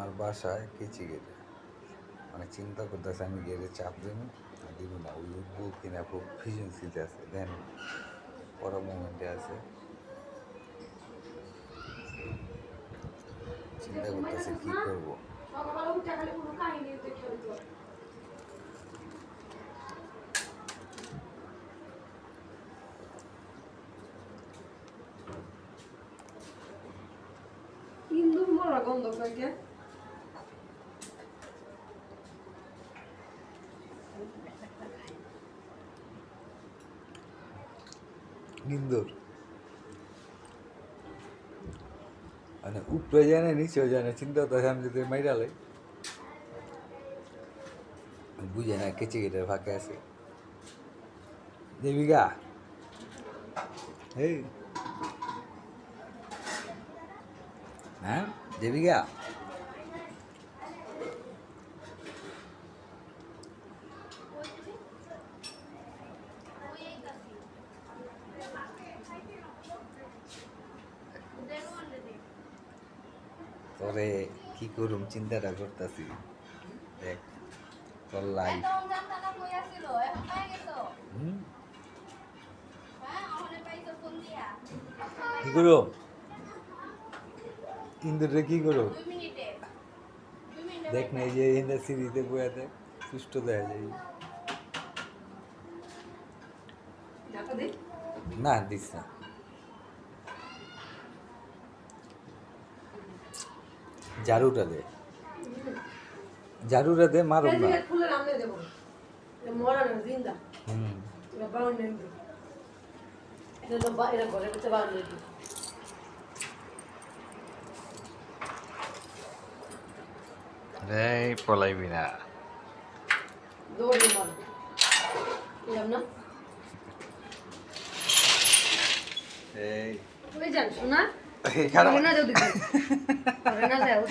আমার বাসায় কেচি গেটে মানে চিন্তা করতেছে আমি গেটে চাপ দেবো আর দিব না ওই উঠবো কিনা খুব ফিজেন্সিতে আছে দেন পরের মোমেন্টে আছে চিন্তা করতেছে কি করবো হিন্দু মরা গন্ধ পাইকে ইন্দুর মানে উপরে যায় না নিচেও যায় না চিন্তা করতেছে আমি যদি মাইরালাই বুঝে না কেচে গেটের ফাঁকে আছে দেবিকা এই হ্যাঁ দেবিকা তোরে কি করুম চিন্তাটা করতেছি দেখ তোর লাইফ কি করো ইন্দুরে কি করো দেখ না এই যে ইন্দা সিঁড়িতে বয়া দেখ সুস্থ দেখা যায় না দিস না ঝাড়ুটা দে ঝাড়ুটা দে মারো না রে পলাইবি না এই যান শোনা খারাপ না যাও দিদি না যাও